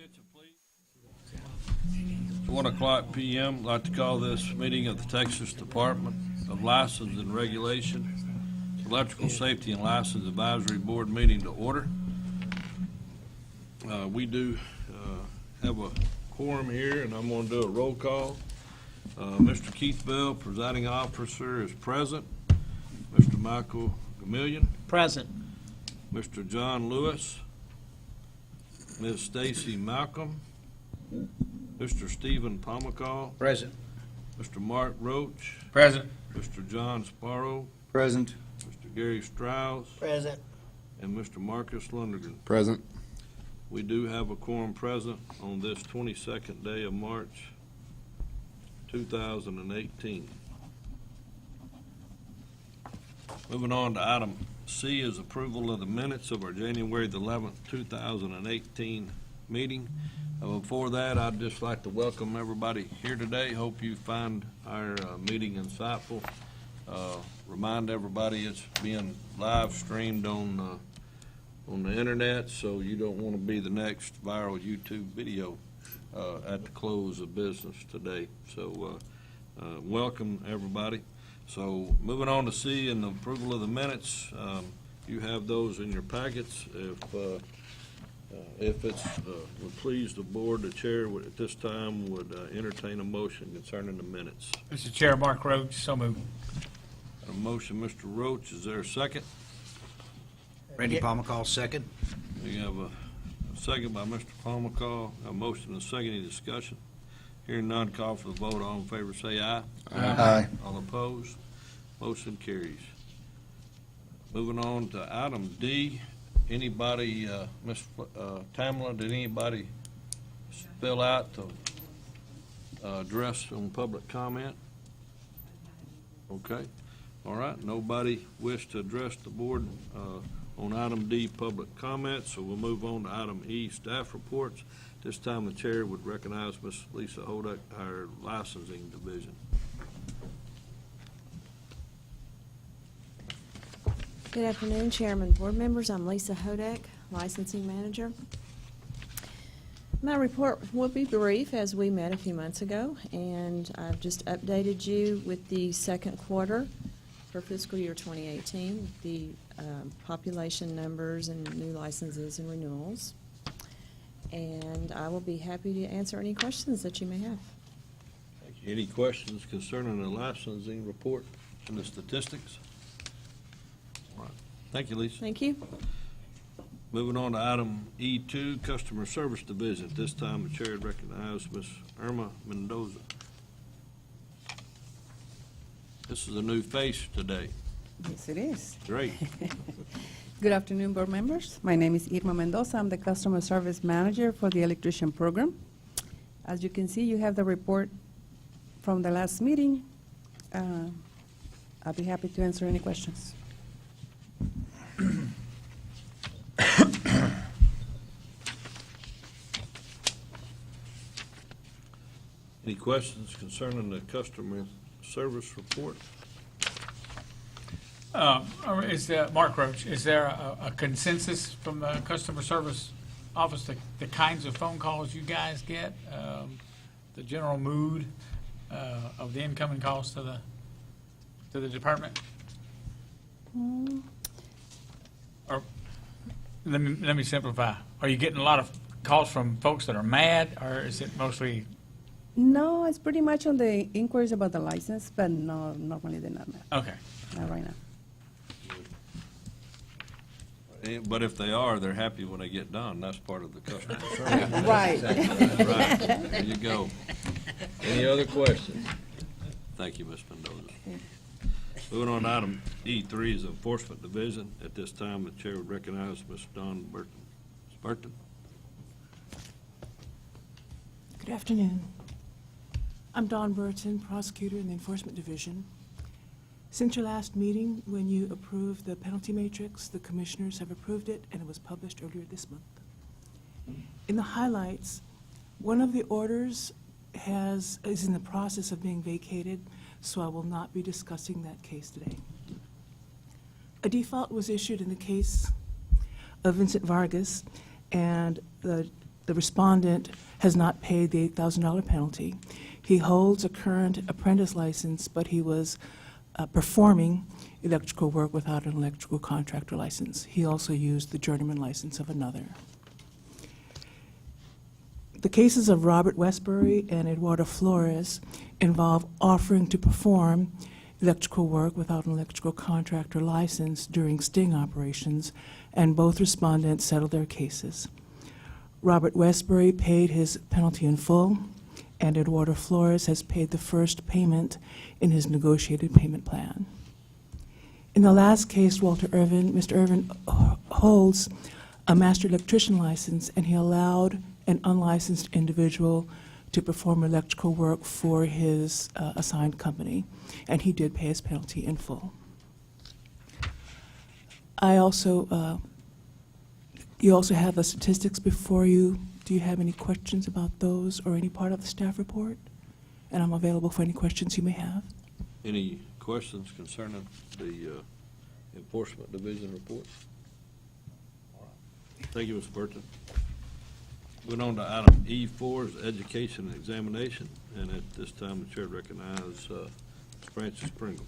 Attention, please. It's 1:00 p.m. I'd like to call this meeting of the Texas Department of License and Regulation, Electrical Safety and License Advisory Board meeting to order. We do have a quorum here, and I'm going to do a roll call. Mr. Keith Bell, presiding officer, is present. Mr. Michael Gamillion. Present. Mr. John Lewis. Ms. Stacy Malcolm. Mr. Stephen Pomacall. Present. Mr. Mark Roach. Present. Mr. John Sparrow. Present. Mr. Gary Strauss. Present. And Mr. Marcus Lundergan. Present. We do have a quorum present on this 22nd day of March, 2018. Moving on to item C is approval of the minutes of our January the 11th, 2018 meeting. Before that, I'd just like to welcome everybody here today. Hope you find our meeting insightful. Remind everybody it's being live streamed on the internet, so you don't want to be the next viral YouTube video at the close of business today. So welcome, everybody. So moving on to C and the approval of the minutes, you have those in your packets. If it's would please the board, the chair would, at this time would entertain a motion concerning the minutes. Mr. Chair, Mark Roach, so moved. A motion, Mr. Roach. Is there a second? Randy Pomacall, second. We have a second by Mr. Pomacall. A motion and a second. Any discussion? Hearing none, call for the vote. All in favor say aye. Aye. All opposed? Motion carries. Moving on to item D. Anybody, Ms. Tamla, did anybody fill out to address on public comment? Okay. All right. Nobody wish to address the board on item D, public comment, so we'll move on to item E, staff reports. This time the chair would recognize Ms. Lisa Hodak, our licensing division. Good afternoon, Chairman, board members. I'm Lisa Hodak, licensing manager. My report will be brief, as we met a few months ago, and I've just updated you with the second quarter for fiscal year 2018, the population numbers and new licenses and renewals. And I will be happy to answer any questions that you may have. Thank you. Any questions concerning the licensing report and the statistics? All right. Thank you, Lisa. Thank you. Moving on to item E2, Customer Service Division. At this time, the chair would recognize Ms. Irma Mendoza. This is a new face today. Yes, it is. Great. Good afternoon, board members. My name is Irma Mendoza. I'm the Customer Service Manager for the Electrician Program. As you can see, you have the report from the last meeting. I'll be happy to answer any questions. Any questions concerning the customer service report? Mark Roach, is there a consensus from the customer service office, the kinds of phone calls you guys get, the general mood of the incoming calls to the department? Or let me simplify. Are you getting a lot of calls from folks that are mad, or is it mostly? No, it's pretty much on the inquiries about the license, but no, normally they're not mad. Okay. Not right now. But if they are, they're happy when they get done. That's part of the customer service. Right. Right. There you go. Any other questions? Thank you, Ms. Mendoza. Moving on to item E3 is Enforcement Division. At this time, the chair would recognize Ms. Dawn Burton. Ms. Burton? Good afternoon. I'm Dawn Burton, prosecutor in the Enforcement Division. Since your last meeting, when you approved the penalty matrix, the commissioners have approved it, and it was published earlier this month. In the highlights, one of the orders is in the process of being vacated, so I will not be discussing that case today. A default was issued in the case of Vincent Vargas, and the the respondent has not paid the $8,000 penalty. He holds a current apprentice license, but he was performing electrical work without an electrical contractor license. He also used the journeyman license of another. The cases of Robert Westbury and Eduardo Flores involve offering to perform electrical work without an electrical contractor license during sting operations, and both respondents settled their cases. Robert Westbury paid his penalty in full, and Eduardo Flores has paid the first payment in his negotiated payment plan. In the last case, Mr. Irvin holds a master electrician license, and he allowed an unlicensed individual to perform electrical work for his assigned company, and he did pay his penalty in full. You also have the statistics before you. Do you have any questions about those or any part of the staff report? And I'm available for any questions you may have. Any questions concerning the Enforcement Division report? Thank you, Mr. Burton. Going on to item E4 is education and examination, and at this time the chair recognizes Francis Pringle.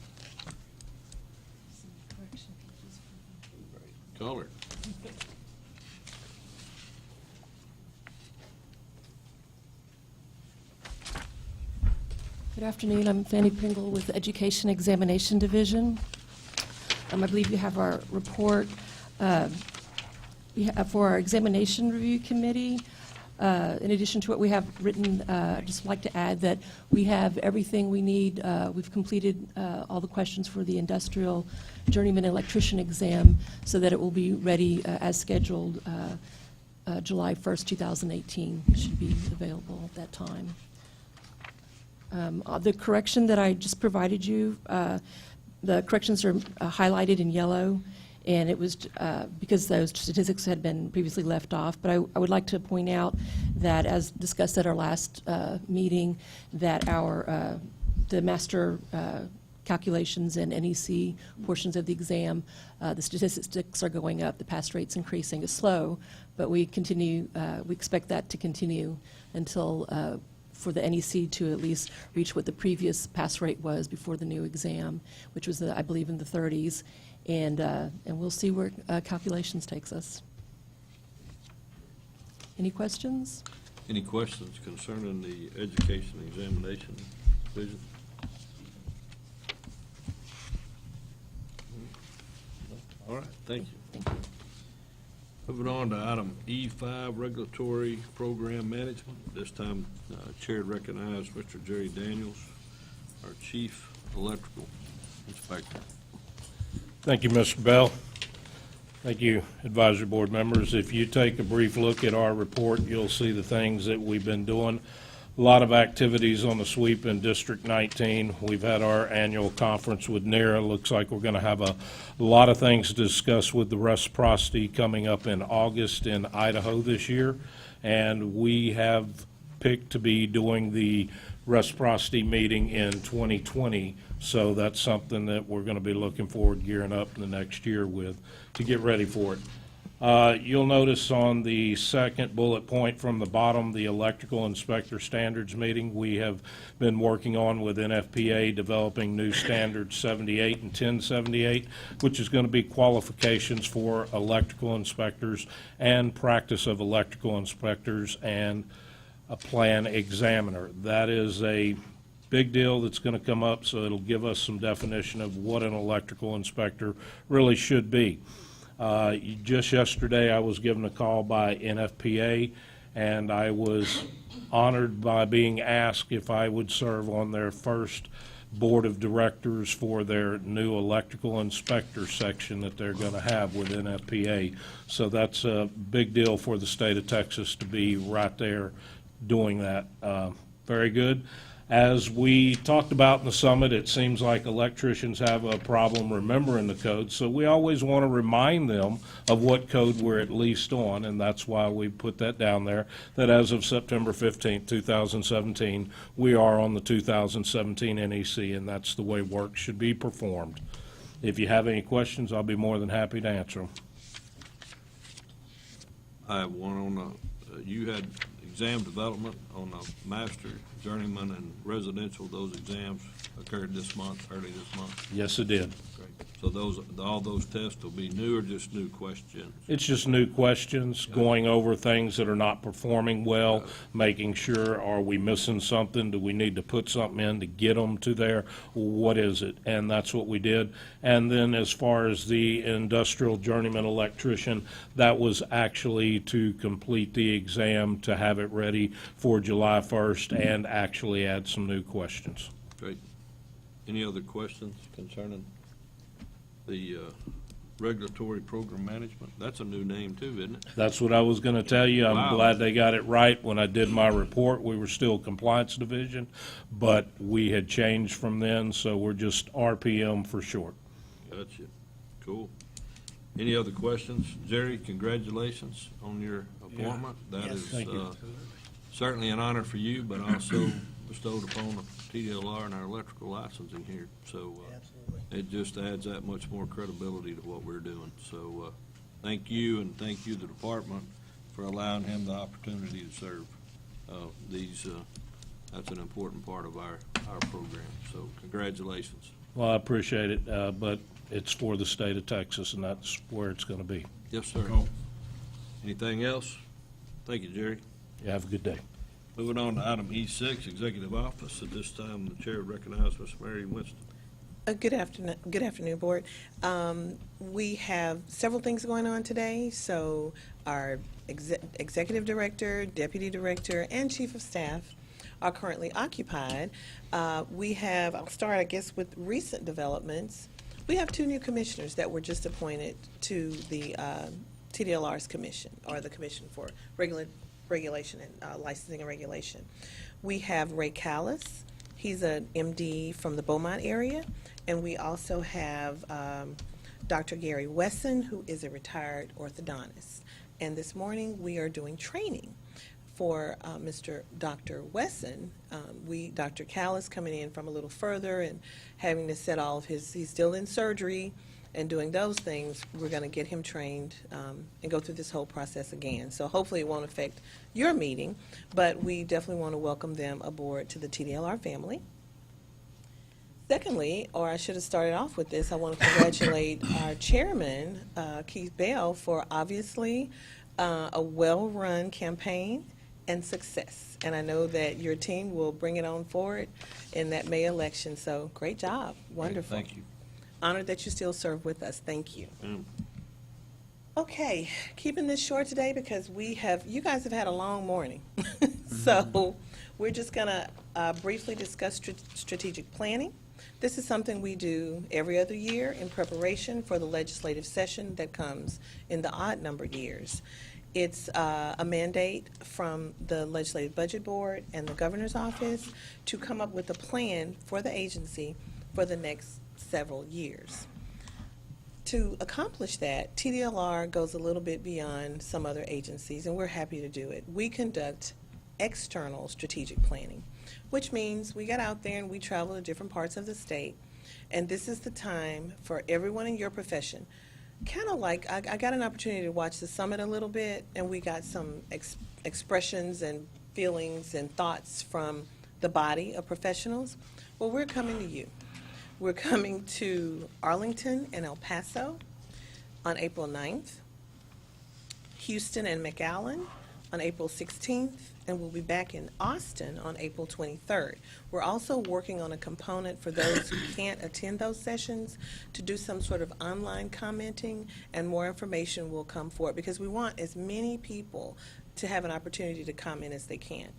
Call her. Good afternoon. I'm Fanny Pringle with the Education Examination Division. I believe you have our report for our Examination Review Committee. In addition to what we have written, I'd just like to add that we have everything we need. We've completed all the questions for the industrial journeyman electrician exam so that it will be ready as scheduled July 1st, 2018. It should be available at that time. The correction that I just provided you, the corrections are highlighted in yellow, and it was because those statistics had been previously left off. But I would like to point out that, as discussed at our last meeting, that our the master calculations and NEC portions of the exam, the statistics are going up, the pass rate's increasing. It's slow, but we expect that to continue until for the NEC to at least reach what the previous pass rate was before the new exam, which was, I believe, in the 30s. And we'll see where calculations takes us. Any questions? Any questions concerning the education examination division? All right, thank you. Thank you. Moving on to item E5, regulatory program management. This time, Chair recognizes Mr. Jerry Daniels, our Chief Electrical Inspector. Thank you, Mr. Bell. Thank you, advisory board members. If you take a brief look at our report, you'll see the things that we've been doing. A lot of activities on the sweep in District 19. We've had our annual conference with NERA. Looks like we're going to have a lot of things to discuss with the reciprocity coming up in August in Idaho this year. And we have picked to be doing the reciprocity meeting in 2020. So that's something that we're going to be looking forward, gearing up in the next year with to get ready for it. You'll notice on the second bullet point from the bottom, the electrical inspector standards meeting, we have been working on with NFPA developing new standards 78 and 1078, which is going to be qualifications for electrical inspectors and practice of electrical inspectors and a plan examiner. That is a big deal that's going to come up, so it'll give us some definition of what an electrical inspector really should be. Just yesterday, I was given a call by NFPA, and I was honored by being asked if I would serve on their first board of directors for their new electrical inspector section that they're going to have with NFPA. So that's a big deal for the state of Texas to be right there doing that. Very good. As we talked about in the summit, it seems like electricians have a problem remembering the code, so we always want to remind them of what code we're at least on, and that's why we put that down there, that as of September 15th, 2017, we are on the 2017 NEC, and that's the way work should be performed. If you have any questions, I'll be more than happy to answer them. I have one on you had exam development on the master, journeyman, and residential. Those exams occurred this month, early this month. Yes, it did. Great. So all those tests will be new or just new questions? It's just new questions, going over things that are not performing well, making sure, are we missing something? Do we need to put something in to get them to there? What is it? And that's what we did. And then as far as the industrial journeyman electrician, that was actually to complete the exam to have it ready for July 1st and actually add some new questions. Great. Any other questions concerning the regulatory program management? That's a new name too, isn't it? That's what I was going to tell you. I'm Wow. glad they got it right. When I did my report, we were still compliance division, but we had changed from then, so we're just RPM for short. Gotcha. Cool. Any other questions? Jerry, congratulations on your appointment. That is Thank you. certainly an honor for you, but also bestowed upon the TDLR and our electrical licensing here. So it just adds that much more credibility to what we're doing. So thank you, and thank you, the department, for allowing him the opportunity to serve that's an important part of our program. So congratulations. Well, I appreciate it, but it's for the state of Texas, and that's where it's going to be. Yes, sir. Anything else? Thank you, Jerry. You have a good day. Moving on to item E6, Executive Office. At this time, the Chair recognizes Ms. Mary Winston. Good afternoon, Board. We have several things going on today. So our Executive Director, Deputy Director, and Chief of Staff are currently occupied. I'll start, I guess, with recent developments. We have 2 new commissioners that were just appointed to the TDLR's commission, or the Commission for Regulation and Licensing and Regulation. We have Ray Callis. He's an MD from the Beaumont area. And we also have Dr. Gary Wesson, who is a retired orthodontist. And this morning, we are doing training for Dr. Wesson. Dr. Callis coming in from a little further and having to set all of he's still in surgery and doing those things. We're going to get him trained and go through this whole process again. So hopefully it won't affect your meeting, but we definitely want to welcome them aboard to the TDLR family. Secondly, or I should have started off with this, I want to congratulate our chairman, Keith Bell, for obviously a well-run campaign and success. And I know that your team will bring it on forward in that May election. So great job. Wonderful. Thank you. Honored that you still serve with us. Thank you. Mm. Okay, keeping this short today because you guys have had a long morning. So we're just going to briefly discuss strategic planning. This is something we do every other year in preparation for the legislative session that comes in the odd-numbered years. It's a mandate from the Legislative Budget Board and the Governor's Office to come up with a plan for the agency for the next several years. To accomplish that, TDLR goes a little bit beyond some other agencies, and we're happy to do it. We conduct external strategic planning, which means we get out there and we travel to different parts of the state, and this is the time for everyone in your profession. Kind of like, I got an opportunity to watch the summit a little bit, and we got some expressions and feelings and thoughts from the body of professionals. Well, we're coming to you. We're coming to Arlington and El Paso on April 9th, Houston and McAllen on April 16th, and we'll be back in Austin on April 23rd. We're also working on a component for those who can't attend those sessions to do some sort of online commenting, and more information will come forward because we want as many people to have an opportunity to comment as they can.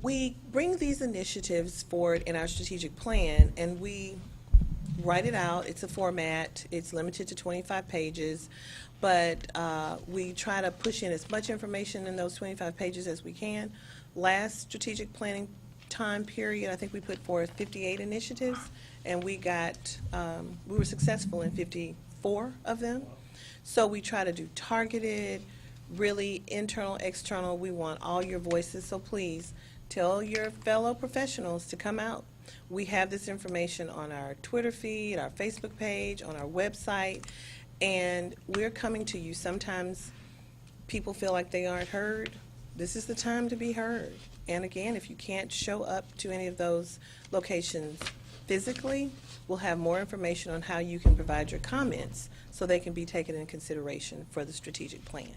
We bring these initiatives forward in our strategic plan, and we write it out. It's a format. It's limited to 25 pages, but we try to push in as much information in those 25 pages as we can. Last strategic planning time period, I think we put forth 58 initiatives, and we were successful in 54 of them. So we try to do targeted, really internal, external. We want all your voices, so please tell your fellow professionals to come out. We have this information on our Twitter feed, our Facebook page, on our website, and we're coming to you sometimes people feel like they aren't heard, this is the time to be heard. And again, if you can't show up to any of those locations physically, we'll have more information on how you can provide your comments so they can be taken into consideration for the strategic plan.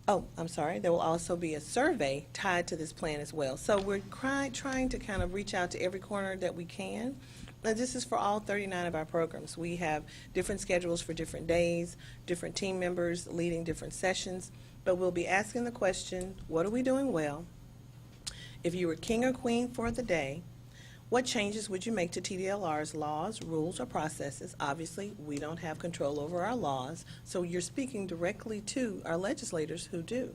Oh, I'm sorry, there will also be a survey tied to this plan as well. So we're trying to kind of reach out to every corner that we can. And this is for all 39 of our programs. We have different schedules for different days, different team members leading different sessions, but we'll be asking the question, what are we doing well? If you were king or queen for the day, what changes would you make to TDLR's laws, rules, or processes? Obviously, we don't have control over our laws, so you're speaking directly to our legislators who do.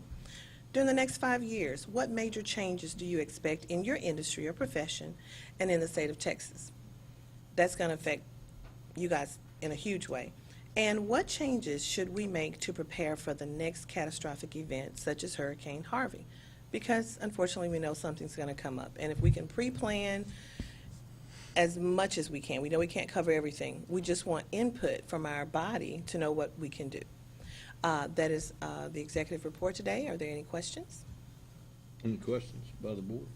During the next 5 years, what major changes do you expect in your industry or profession and in the state of Texas? That's going to affect you guys in a huge way. And what changes should we make to prepare for the next catastrophic event, such as Hurricane Harvey? Because unfortunately, we know something's going to come up. And if we can pre-plan as much as we can, we know we can't cover everything. We just want input from our body to know what we can do. That is the executive report today. Are there any questions? Any questions by the board?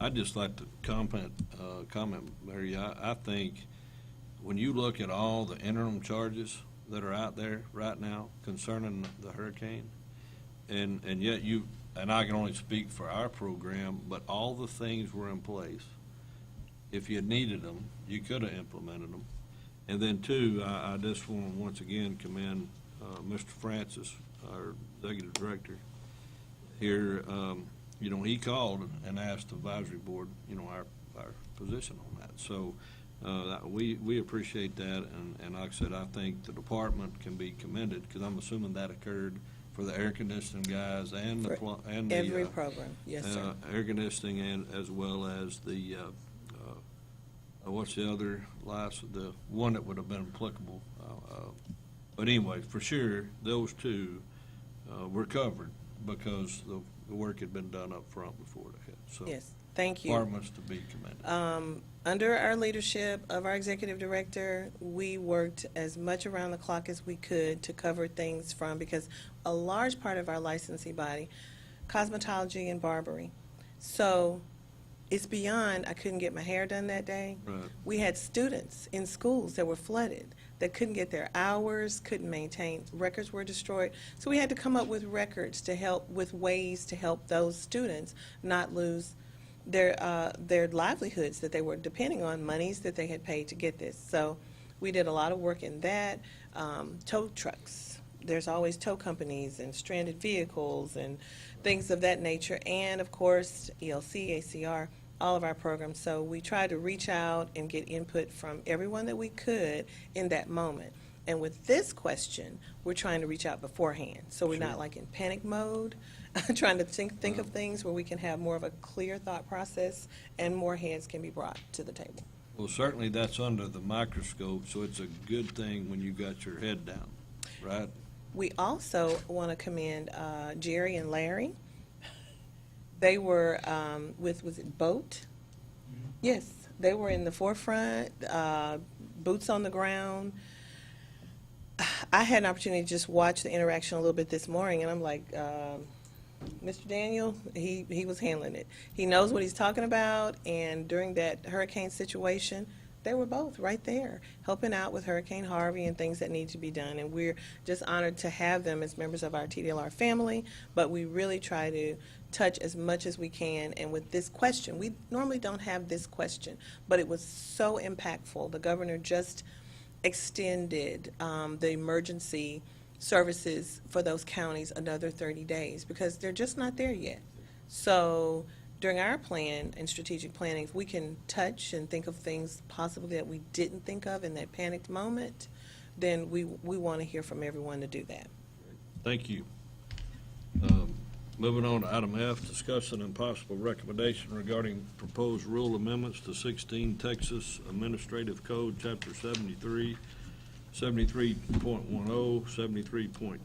I'd just like to comment, Mary. I think when you look at all the interim charges that are out there right now concerning the hurricane, and yet and I can only speak for our program, but all the things were in place. If you needed them, you could have implemented them. And then two, I just want to once again commend Mr. Francis, our executive director here. He called and asked the advisory board, our position on that. So we appreciate that, and like I said, I think the department can be commended, because I'm assuming that occurred for the air conditioning guys and Every program, yes, sir. Air conditioning, and as well as the what's the other license, the one that would have been applicable. But anyway, for sure, those two were covered because the work had been done up front before it hit. So Yes, thank you. departments to be commended. Under our leadership of our executive director, we worked as much around the clock as we could to cover things from, because a large part of our licensing body, cosmetology and barbering. So it's beyond, I couldn't get my hair done that day. Right. We had students in schools that were flooded, that couldn't get their hours, couldn't maintain, records were destroyed. So we had to come up with records to help, with ways to help those students not lose their livelihoods that they were depending on, monies that they had paid to get this. So we did a lot of work in that. Tow trucks. There's always tow companies and stranded vehicles and things of that nature. And of course, ELC, ACR, all of our programs. So we tried to reach out and get input from everyone that we could in that moment. And with this question, we're trying to reach out beforehand. So we're not like in panic mode, trying to think of things where we can have more of a clear thought process and more heads can be brought to the table. Well, certainly that's under the microscope, so it's a good thing when you got your head down, right? We also want to commend Jerry and Larry. They were was it BOAT? Yes, they were in the forefront, boots on the ground. I had an opportunity to just watch the interaction a little bit this morning, and I'm like, Mr. Daniel, he was handling it. He knows what he's talking about, and during that hurricane situation, they were both right there helping out with Hurricane Harvey and things that need to be done. And we're just honored to have them as members of our TDLR family, but we really try to touch as much as we can. And with this question, we normally don't have this question, but it was so impactful. The governor just extended the emergency services for those counties another 30 days because they're just not there yet. So during our plan and strategic planning, if we can touch and think of things possibly that we didn't think of in that panicked moment, then we want to hear from everyone to do that. Thank you. Moving on to item F, discussion and possible recommendation regarding proposed rule amendments to 16 Texas Administrative Code, Chapter 73, 73.10, 73.20,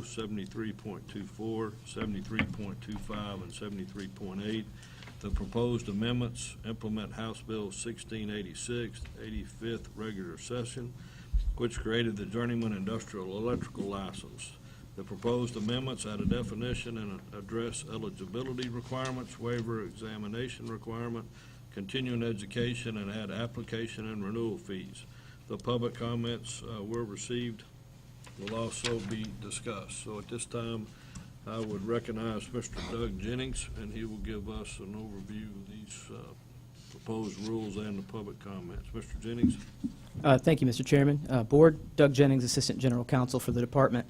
73.24, 73.25, and 73.8. The proposed amendments implement House Bill 1686, 85th regular session, which created the Journeyman Industrial Electrical License. The proposed amendments add a definition and address eligibility requirements, waiver examination requirement, continuing education, and add application and renewal fees. The public comments were received, will also be discussed. So at this time, I would recognize Mr. Doug Jennings, and he will give us an overview of these proposed rules and the public comments. Mr. Jennings? Thank you, Mr. Chairman. Board, Doug Jennings, Assistant General Counsel for the Department.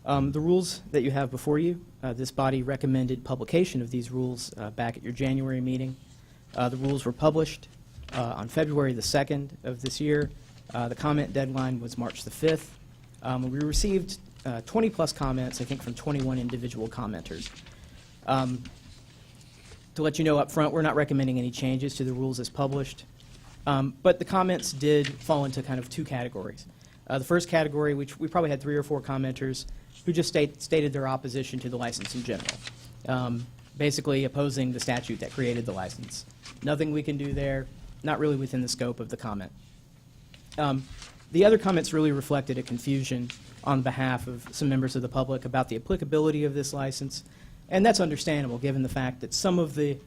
The rules that you have before you, this body recommended publication of these rules back at your January meeting. The rules were published on February the 2nd of this year. The comment deadline was March the 5th. We received 20-plus comments, I think, from 21 individual commenters. To let you know up front, we're not recommending any changes to the rules as published. But the comments did fall into kind of two categories. The first category, which we probably had 3 or 4 commenters who just stated their opposition to the license in general, basically opposing the statute that created the license. Nothing we can do there, not really within the scope of the comment. The other comments really reflected a confusion on behalf of some members of the public about the applicability of this license, and that's understandable given the fact that some of the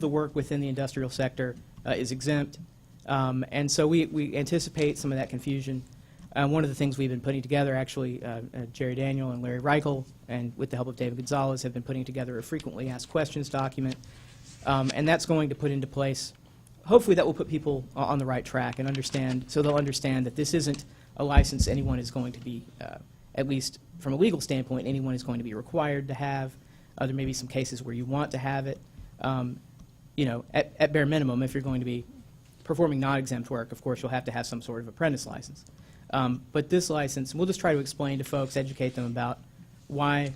work within the industrial sector is exempt, and so we anticipate some of that confusion. One of the things we've been putting together, actually, Jerry Daniel and Larry Reichel, and with the help of David Gonzalez, have been putting together a frequently asked questions document, and that's going to put into place, hopefully that will put people on the right track and understand, so they'll understand that this isn't a license anyone is going to be, at least from a legal standpoint, anyone is going to be required to have. There may be some cases where you want to have it. You know, at bare minimum, if you're going to be performing non-exempt work, of course, you'll have to have some sort of apprentice license. But this license, we'll just try to explain to folks, educate them about why,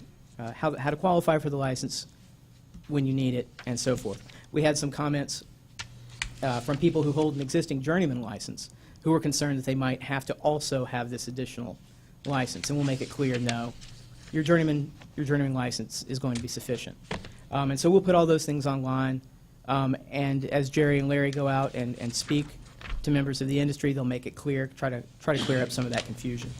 how to qualify for the license when you need it, and so forth. We had some comments from people who hold an existing journeyman license who were concerned that they might have to also have this additional license, and we'll make it clear, no, your journeyman license is going to be sufficient. And so we'll put all those things online, and as Jerry and Larry go out and speak to members of the industry, they'll make it clear, try to clear up some of that confusion.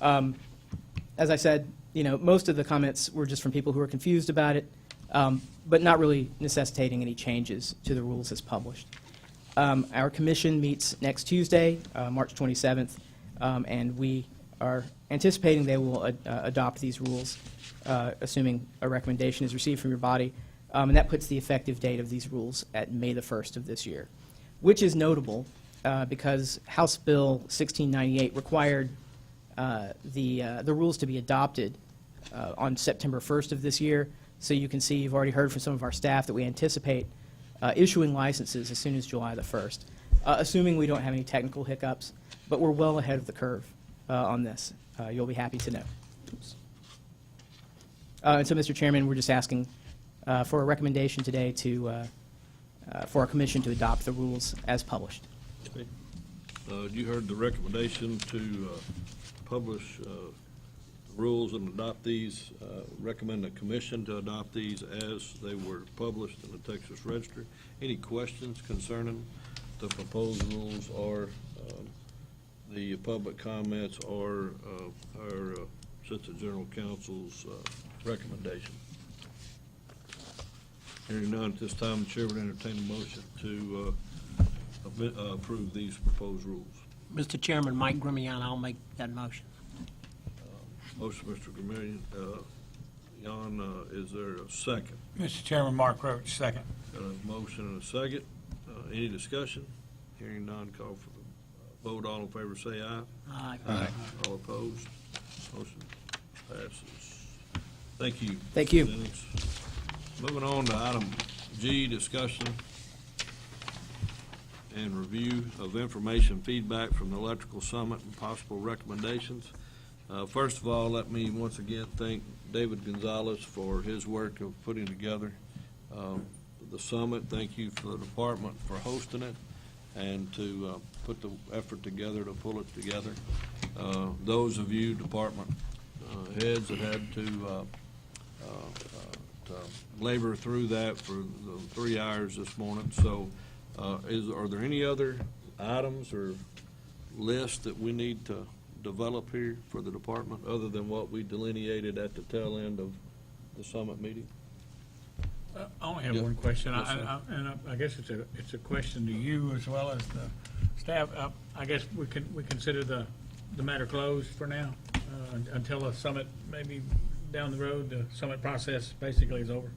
As I said, you know, most of the comments were just from people who are confused about it, but not really necessitating any changes to the rules as published. Our commission meets next Tuesday, March 27th, and we are anticipating they will adopt these rules, assuming a recommendation is received from your body, and that puts the effective date of these rules at May the 1st of this year, which is notable because House Bill 1698 required the rules to be adopted on September 1st of this year. So you can see, you've already heard from some of our staff that we anticipate issuing licenses as soon as July the 1st, assuming we don't have any technical hiccups, but we're well ahead of the curve on this. You'll be happy to know. And so, Mr. Chairman, we're just asking for a recommendation today for our commission to adopt the rules as published. Okay. You heard the recommendation to publish rules and adopt these, recommend the commission to adopt these as they were published in the Texas Register. Any questions concerning the proposed rules or the public comments or our Assistant General Counsel's recommendation? Hearing none at this time, the chair would entertain a motion to approve these proposed rules. Mr. Chairman, Mike Grimion, I'll make that motion. Motion, Mr. Gramillion. Jan, is there a second? Mr. Chairman, Mark Roach, second. Got a motion and a second. Any discussion? Hearing none, call for the vote. All in favor say aye. Aye. All opposed? Motion passes. Thank you. Thank you. Mr. Jennings. Moving on to item G, discussion and review of information feedback from the Electrical Summit and possible recommendations. First of all, let me once again thank David Gonzalez for his work of putting together the summit. Thank you for the department for hosting it and to put the effort together to pull it together. Those of you department heads that had to labor through that for the 3 hours this morning. So are there any other items or lists that we need to develop here for the department, other than what we delineated at the tail end of the summit meeting? I only have Yeah. one question, Yes, sir. and I guess it's a question to you as well as the staff. I guess we consider the matter closed for now, until a summit, maybe down the road, the summit process basically is over.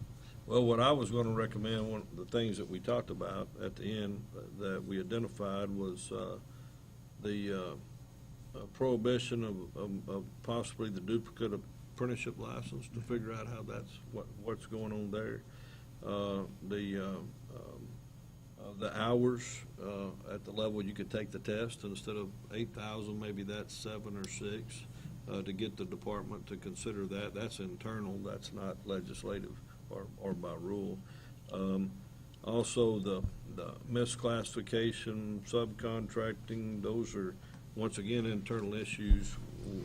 Well, what I was gonna recommend, one of the things that we talked about at the end that we identified was, the prohibition of possibly the duplicate apprenticeship license, to figure out how what's going on there. The hours, at the level you could take the test, instead of 8,000, maybe that's 7 or 6, to get the department to consider that. That's internal, that's not legislative or by rule. Also, the misclassification, subcontracting, those are, once again, internal issues.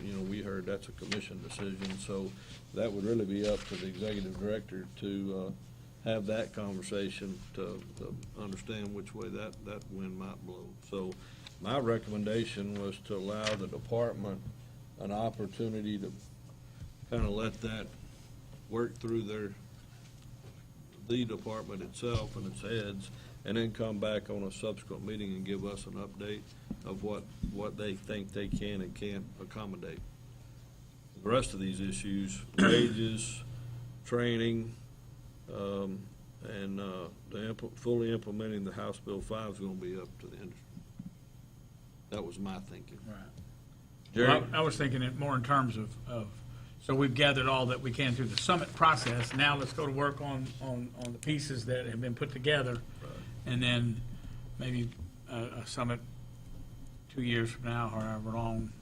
You know, we heard that's a commission decision, so that would really be up to the executive director to have that conversation to understand which way that wind might blow. So my recommendation was to allow the department an opportunity to kind of let that work through the department itself and its heads, and then come back on a subsequent meeting and give us an update of what they think they can and can't accommodate. The rest of these issues, wages, training, and fully implementing the House Bill 5 is going to be up to the industry. That was my thinking. Right. Jerry? Well, I was thinking it more in terms of, so we've gathered all that we can through the summit process. Now let's go to work on the pieces that have been put together. And then maybe a summit 2 years from now, however long,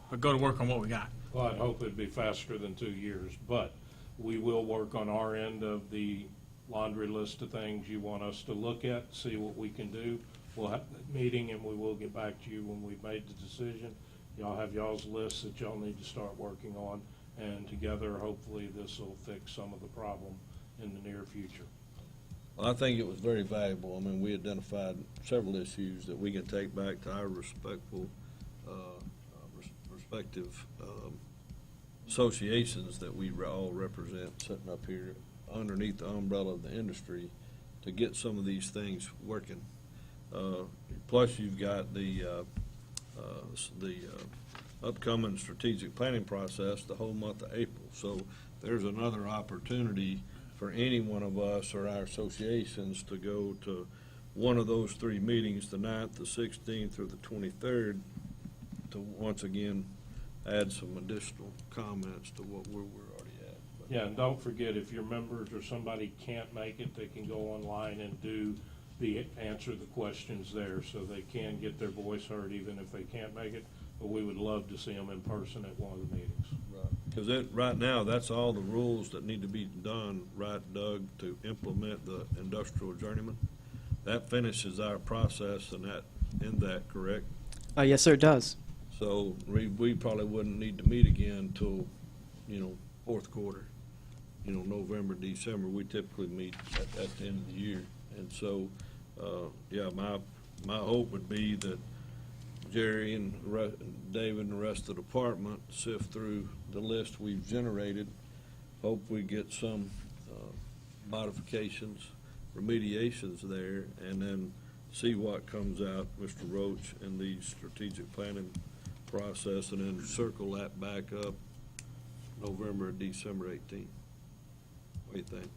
but go to work on what we got. Well, I'd hope it'd be faster than 2 years, but we will work on our end of the laundry list of things you want us to look at, see what we can do. We'll have that meeting, and we will get back to you when we've made the decision. Y'all have y'all's lists that y'all need to start working on, and together, hopefully, this will fix some of the problem in the near future. Well, I think it was very valuable. I mean, we identified several issues that we can take back to our respective associations that we all represent, sitting up here underneath the umbrella of the industry, to get some of these things working. Plus, you've got the upcoming strategic planning process the whole month of April. So there's another opportunity for any one of us or our associations to go to one of those 3 meetings, the 9th, the 16th, or the 23rd, to once again add some additional comments to what we're already at. But Yeah, and don't forget, if your members or somebody can't make it, they can go online and answer the questions there, so they can get their voice heard even if they can't make it. But we would love to see them in person at one of the meetings. Because right now, that's all the rules that need to be done, right, Doug, to implement the industrial journeyman. That finishes our process in that, correct? Yes, sir, it does. So we probably wouldn't need to meet again till, fourth quarter, November, December. We typically meet at the end of the year. And so, my hope would be that Jerry and David and the rest of the department sift through the list we've generated. Hope we get some modifications, remediations there, and then see what comes out, Mr. Roach, in the strategic planning process, and then circle that back up November or December 18th. What do you think?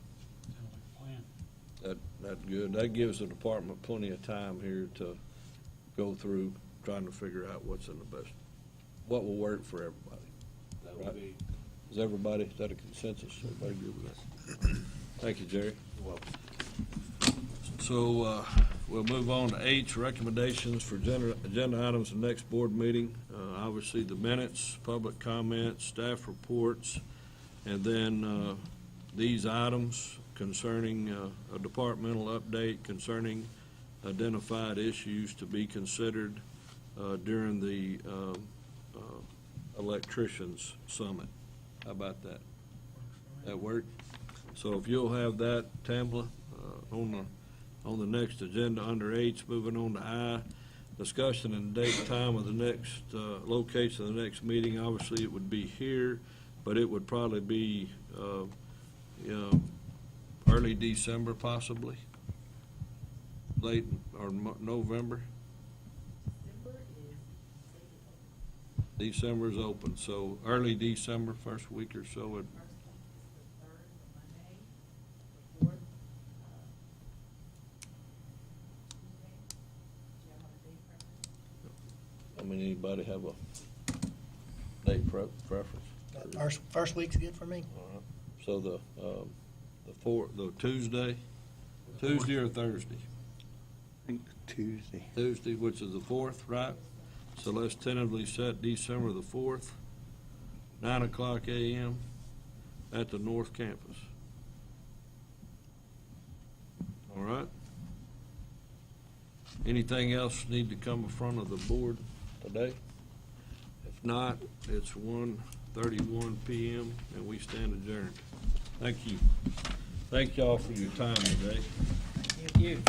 That's good. That gives the department plenty of time here to go through trying to figure out what's in the best, what will work for everybody. That would Right. be Is that a consensus? Everybody agree with that? Thank you, Jerry. welcome. So, we'll move on to H, recommendations for agenda items for next board meeting. Obviously, the minutes, public comments, staff reports, and then these items concerning a departmental update concerning identified issues to be considered during the Electricians Summit. How about that? That work? So if you'll have that, Tamla, on the next agenda under H, moving on to I, Discussion and date and time of the next, location of the next meeting. Obviously, it would be here, but it would probably be, early December possibly, late or November. December is open, so early December, first week or so. I mean, anybody have a date preference? First week's good for me. All right. So the Tuesday or Thursday? I think Tuesday. Tuesday, which is the 4th, right? So let's tentatively set December the 4th, 9:00 a.m. at the North Campus. All right? Anything else need to come in front of the board today? If not, it's 1:31 p.m. and we stand adjourned. Thank you. Thank y'all for your time today. Thank you.